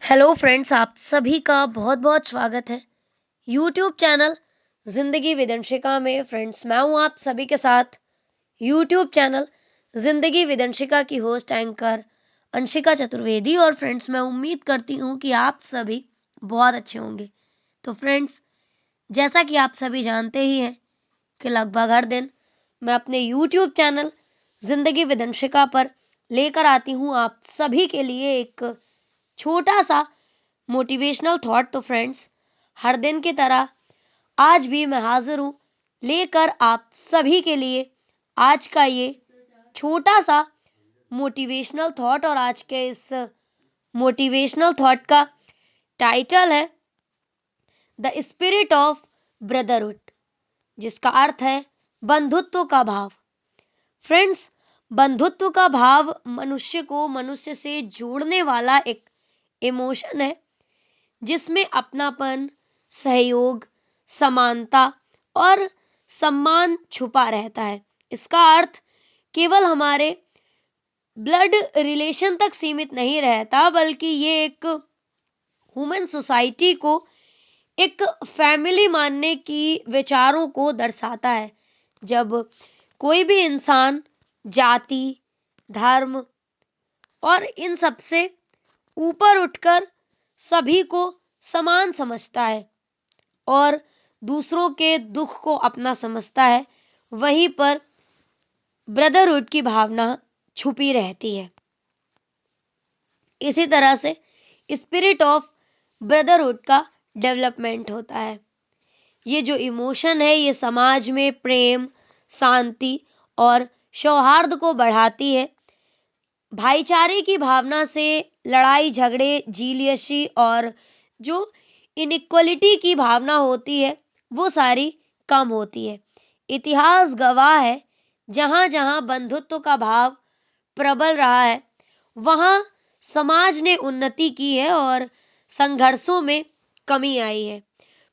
Hello friends, आप सभी का बहुत बहुत स्वागत है यूट्यूब चैनल जिंदगी विदंशिका में। फ्रेंड्स, मैं हूं आप सभी के साथ यूट्यूब चैनल जिंदगी विदंशिका की होस्ट एंकर अंशिका चतुर्वेदी। और फ्रेंड्स, मैं उम्मीद करती हूं कि आप सभी बहुत अच्छे होंगे। तो फ्रेंड्स, जैसा कि आप सभी जानते ही हैं कि लगभग हर दिन मैं अपने यूट्यूब चैनल जिंदगी विदंशिका पर लेकर आती हूं आप सभी के लिए एक छोटा सा मोटिवेशनल थॉट। तो फ्रेंड्स, हर दिन की तरह आज भी मैं हाजिर हूँ लेकर आप सभी के लिए आज का ये छोटा सा मोटिवेशनल थॉट। और आज के इस मोटिवेशनल थॉट का टाइटल है द स्पिरिट ऑफ ब्रदरहुड, जिसका अर्थ है बंधुत्व का भाव। फ्रेंड्स, बंधुत्व का भाव मनुष्य को मनुष्य से जोड़ने वाला एक इमोशन है जिसमें अपनापन, सहयोग, समानता और सम्मान छुपा रहता है। इसका अर्थ केवल हमारे ब्लड रिलेशन तक सीमित नहीं रहता, बल्कि ये एक ह्यूमन सोसाइटी को एक फैमिली मानने की विचारों को दर्शाता है। जब कोई भी इंसान जाति, धर्म और इन सब से ऊपर उठकर सभी को समान समझता है और दूसरों के दुख को अपना समझता है, वहीं पर ब्रदरहुड की भावना छुपी रहती है। इसी तरह से स्पिरिट ऑफ ब्रदरहुड का डेवलपमेंट होता है। ये जो इमोशन है, ये समाज में प्रेम, शांति और सौहार्द को बढ़ाती है। भाईचारे की भावना से लड़ाई झगड़े, जीलियसी और जो इनइक्वलिटी की भावना होती है वो सारी कम होती है। इतिहास गवाह है, जहां जहां बंधुत्व का भाव प्रबल रहा है वहां समाज ने उन्नति की है और संघर्षों में कमी आई है।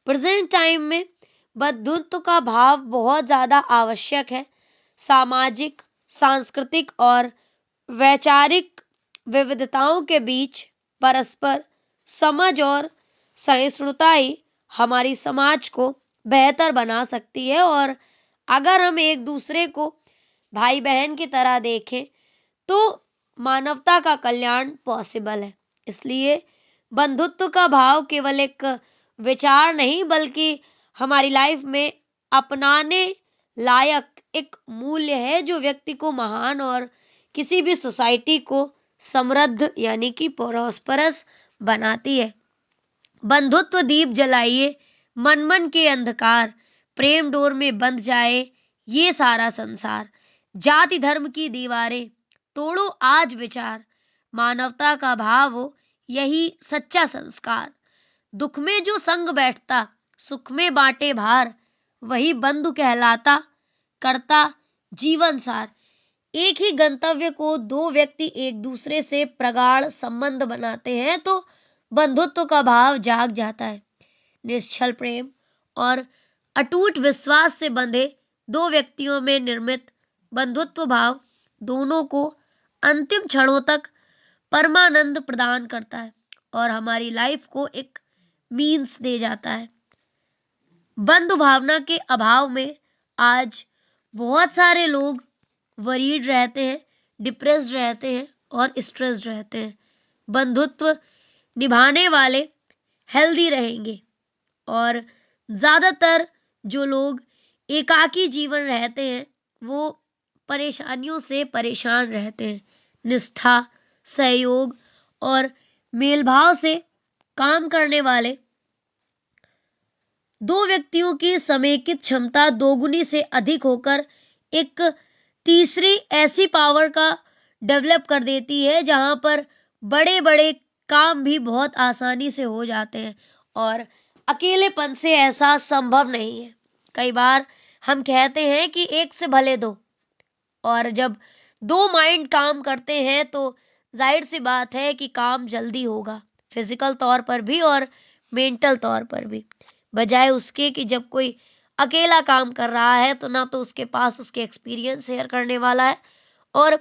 प्रेजेंट टाइम में बंधुत्व का भाव बहुत ज्यादा आवश्यक है। सामाजिक, सांस्कृतिक और वैचारिक विविधताओं के बीच परस्पर समझ और सहिष्णुता ही हमारी समाज को बेहतर बना सकती है। और अगर हम एक दूसरे को भाई बहन की तरह देखें तो मानवता का कल्याण पॉसिबल है। इसलिए बंधुत्व का भाव केवल एक विचार नहीं, बल्कि हमारी लाइफ में अपनाने लायक एक मूल्य है जो व्यक्ति को महान और किसी भी सोसाइटी को समृद्ध यानी कि प्रॉस्परस बनाती है। बंधुत्व दीप जलाइए, मन मन के अंधकार, प्रेम डोर में बंध जाए ये सारा संसार। जाति धर्म की दीवारें तोड़ो आज विचार, मानवता का भाव हो यही सच्चा संस्कार। दुख में जो संग बैठता, सुख में बांटे भार, वही बंधु कहलाता, करता जीवन सार। एक ही गंतव्य को दो व्यक्ति एक दूसरे से प्रगाढ़ संबंध बनाते हैं तो बंधुत्व का भाव जाग जाता है। निश्चल प्रेम और अटूट विश्वास से बंधे दो व्यक्तियों में निर्मित बंधुत्व भाव दोनों को अंतिम क्षणों तक परमानंद प्रदान करता है और हमारी लाइफ को एक मीन्स दे जाता है। बंधु भावना के अभाव में आज बहुत सारे लोग वरीड रहते हैं, डिप्रेस्ड रहते हैं और स्ट्रेस्ड रहते हैं। बंधुत्व निभाने वाले हेल्दी रहेंगे और ज्यादातर जो लोग एकाकी जीवन रहते हैं वो परेशानियों से परेशान रहते हैं। निष्ठा, सहयोग और मेलभाव से काम करने वाले दो व्यक्तियों की समेकित क्षमता दोगुनी से अधिक होकर एक तीसरी ऐसी पावर का डेवलप कर देती है जहां पर बड़े बड़े काम भी बहुत आसानी से हो जाते हैं और अकेलेपन से ऐसा संभव नहीं है। कई बार हम कहते हैं कि एक से भले दो, और जब दो माइंड काम करते हैं तो जाहिर सी बात है कि काम जल्दी होगा, फिजिकल तौर पर भी और मेंटल तौर पर भी। बजाय उसके कि जब कोई अकेला काम कर रहा है तो ना तो उसके पास उसके एक्सपीरियंस शेयर करने वाला है और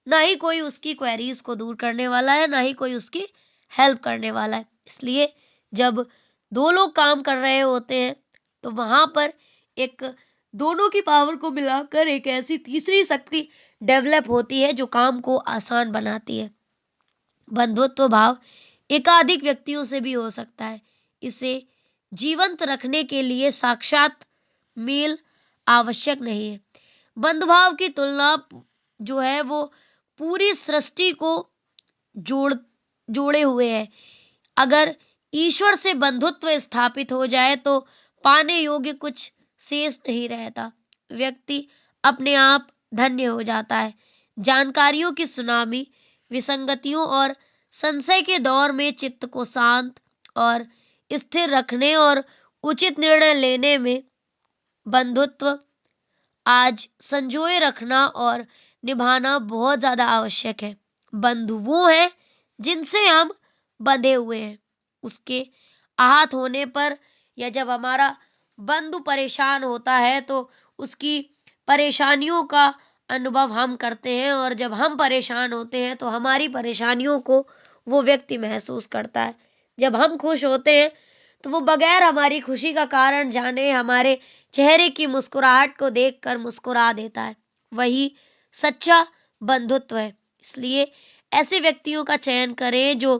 ना ही कोई उसकी क्वेरीज को दूर करने वाला है, ना ही कोई उसकी हेल्प करने वाला है। इसलिए जब दो लोग काम कर रहे होते हैं तो वहां पर एक दोनों की पावर को मिलाकर एक ऐसी तीसरी शक्ति डेवलप होती है जो काम को आसान बनाती है। बंधुत्व भाव एकाधिक व्यक्तियों से भी हो सकता है। इसे जीवंत रखने के लिए साक्षात मेल आवश्यक नहीं है। बंधुभाव की तुलना जो है वो पूरी सृष्टि को जोड़ जोड़े हुए है। अगर ईश्वर से बंधुत्व स्थापित हो जाए तो पाने योग्य कुछ शेष नहीं रहता। व्यक्ति अपने आप धन्य हो जाता है। जानकारियों की सुनामी, विसंगतियों और संशय के दौर में चित्त को शांत और स्थिर रखने और उचित निर्णय लेने में बंधुत्व आज संजोए रखना और निभाना बहुत ज्यादा आवश्यक है। बंधु वो है जिनसे हम बंधे हुए हैं। उसके आहत होने पर या जब हमारा बंधु परेशान होता है तो उसकी परेशानियों का अनुभव हम करते हैं, और जब हम परेशान होते हैं तो हमारी परेशानियों को वो व्यक्ति महसूस करता है। जब हम खुश होते हैं तो वो बगैर हमारी खुशी का कारण जाने हमारे चेहरे की मुस्कुराहट को देखकर मुस्कुरा देता है। वही सच्चा बंधुत्व है। इसलिए ऐसे व्यक्तियों का चयन करें जो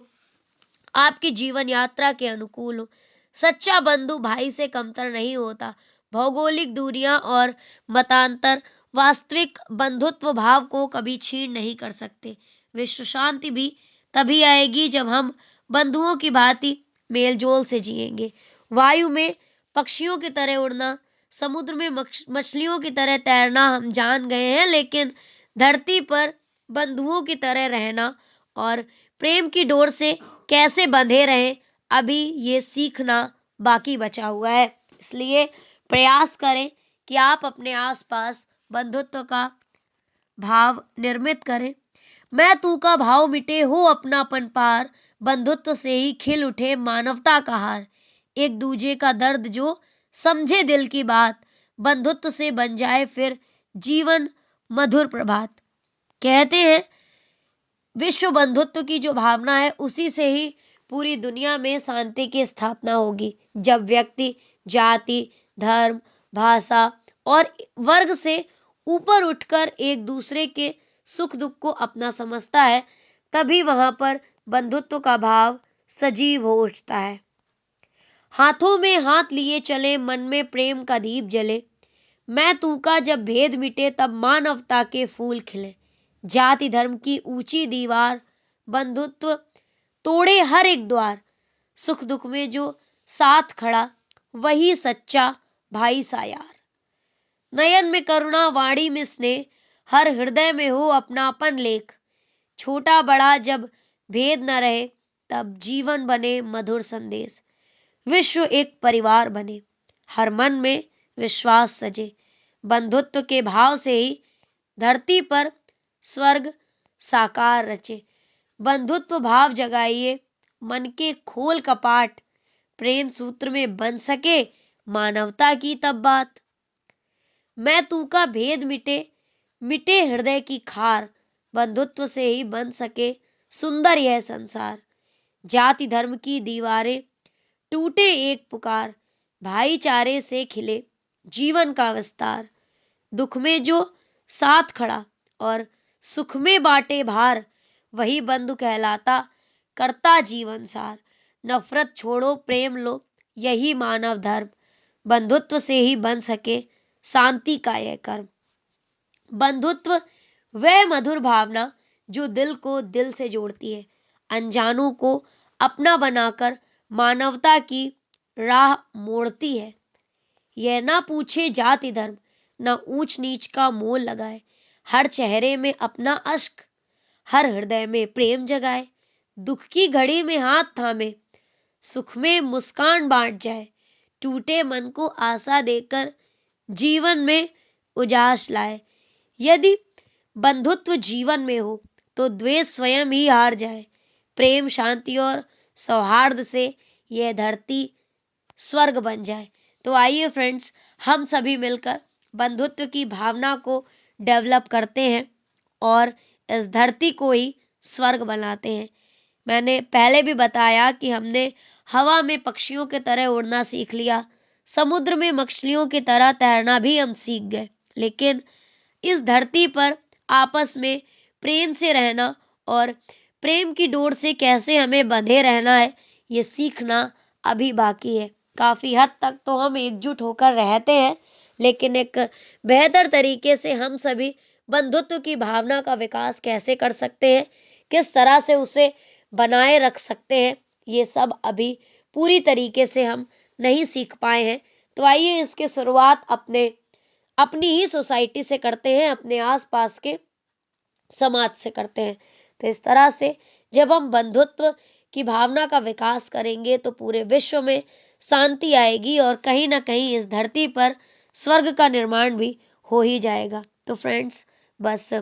आपकी जीवन यात्रा के अनुकूल हो। सच्चा बंधु भाई से कमतर नहीं होता। भौगोलिक दूरियां और मतांतर वास्तविक बंधुत्व भाव को कभी छीन नहीं कर सकते। विश्व शांति भी तभी आएगी जब हम बंधुओं की भांति मेलजोल से जिएंगे। वायु में पक्षियों की तरह उड़ना, समुद्र में मछलियों की तरह तैरना हम जान गए हैं, लेकिन धरती पर बंधुओं की तरह रहना और प्रेम की डोर से कैसे बंधे रहें, अभी ये सीखना बाकी बचा हुआ है। इसलिए प्रयास करें कि आप अपने आसपास बंधुत्व का भाव निर्मित करें। मैं तू का भाव मिटे हो अपनापन पार, बंधुत्व से ही खिल उठे मानवता का हार। एक दूजे का दर्द जो समझे दिल की बात, बंधुत्व से बन जाए फिर जीवन मधुर प्रभात। कहते हैं विश्व बंधुत्व की जो भावना है उसी से ही पूरी दुनिया में शांति की स्थापना होगी। जब व्यक्ति जाति, धर्म, भाषा और वर्ग से ऊपर उठकर एक दूसरे के सुख दुख को अपना समझता है, तभी वहां पर बंधुत्व का भाव सजीव हो उठता है। हाथों में हाथ लिए चले, मन में प्रेम का दीप जले। मैं तू का जब भेद मिटे तब मानवता के फूल खिले। जाति धर्म की ऊंची दीवार, बंधुत्व तोड़े हर एक द्वार। सुख दुख में जो साथ खड़ा, वही सच्चा भाई सा यार। नयन में करुणा, वाणी में स्नेह, हर हृदय में हो अपनापन लेख। छोटा बड़ा जब भेद न रहे, तब जीवन बने मधुर संदेश। विश्व एक परिवार बने, हर मन में विश्वास सजे। बंधुत्व के भाव से ही धरती पर स्वर्ग साकार रचे। बंधुत्व भाव जगाइए मन के खोल कपाट, प्रेम सूत्र में बन सके मानवता की तब बात। मैं तू का भेद मिटे, मिटे हृदय की खार, बंधुत्व से ही बन सके सुंदर यह संसार। जाति धर्म की दीवारें टूटे एक पुकार, भाईचारे से खिले जीवन का विस्तार। दुख में जो साथ खड़ा और सुख में बांटे भार, वही बंधु कहलाता करता जीवन सार। नफरत छोड़ो प्रेम लो, यही मानव धर्म, बंधुत्व से ही बन सके शांति का यह कर्म। बंधुत्व वह मधुर भावना जो दिल को दिल से जोड़ती है, अनजानों को अपना बनाकर मानवता की राह मोड़ती है। यह ना पूछे जाति धर्म, ना ऊंच नीच का मोल लगाए। हर चेहरे में अपना अश्क, हर हृदय में प्रेम जगाए। दुख की घड़ी में हाथ थामे, सुख में मुस्कान बांट जाए। टूटे मन को आशा देकर जीवन में उजास लाए। यदि बंधुत्व जीवन में हो तो द्वेष स्वयं ही हार जाए। प्रेम, शांति और सौहार्द से यह धरती स्वर्ग बन जाए। तो आइए फ्रेंड्स, हम सभी मिलकर बंधुत्व की भावना को डेवलप करते हैं और इस धरती को ही स्वर्ग बनाते हैं। मैंने पहले भी बताया कि हमने हवा में पक्षियों की तरह उड़ना सीख लिया, समुद्र में मछलियों की तरह तैरना भी हम सीख गए, लेकिन इस धरती पर आपस में प्रेम से रहना और प्रेम की डोर से कैसे हमें बंधे रहना है, ये सीखना अभी बाकी है। काफी हद तक तो हम एकजुट होकर रहते हैं, लेकिन एक बेहतर तरीके से हम सभी बंधुत्व की भावना का विकास कैसे कर सकते हैं, किस तरह से उसे बनाए रख सकते हैं, ये सब अभी पूरी तरीके से हम नहीं सीख पाए हैं। तो आइए इसके शुरुआत अपनी ही सोसाइटी से करते हैं, अपने आसपास के समाज से करते हैं। तो इस तरह से जब हम बंधुत्व की भावना का विकास करेंगे तो पूरे विश्व में शांति आएगी और कहीं ना कहीं इस धरती पर स्वर्ग का निर्माण भी हो ही जाएगा। तो फ्रेंड्स, बस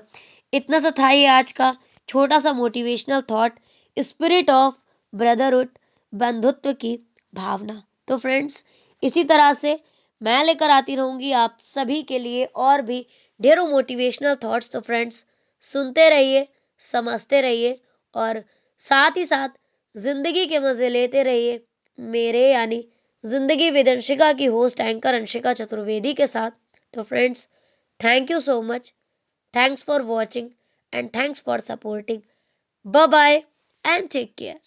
इतना सा था ये आज का छोटा सा motivational thought, spirit of brotherhood, बंधुत्व की भावना। तो फ्रेंड्स, इसी तरह से मैं लेकर आती रहूंगी आप सभी के लिए और भी ढेरों मोटिवेशनल थॉट्स। तो फ्रेंड्स, सुनते रहिए, समझते रहिए और साथ ही साथ जिंदगी के मजे लेते रहिए मेरे यानी जिंदगी विद अंशिका की होस्ट एंकर अंशिका चतुर्वेदी के साथ। तो friends, thank you so much, thanks for watching and thanks for supporting. Bye bye and take care.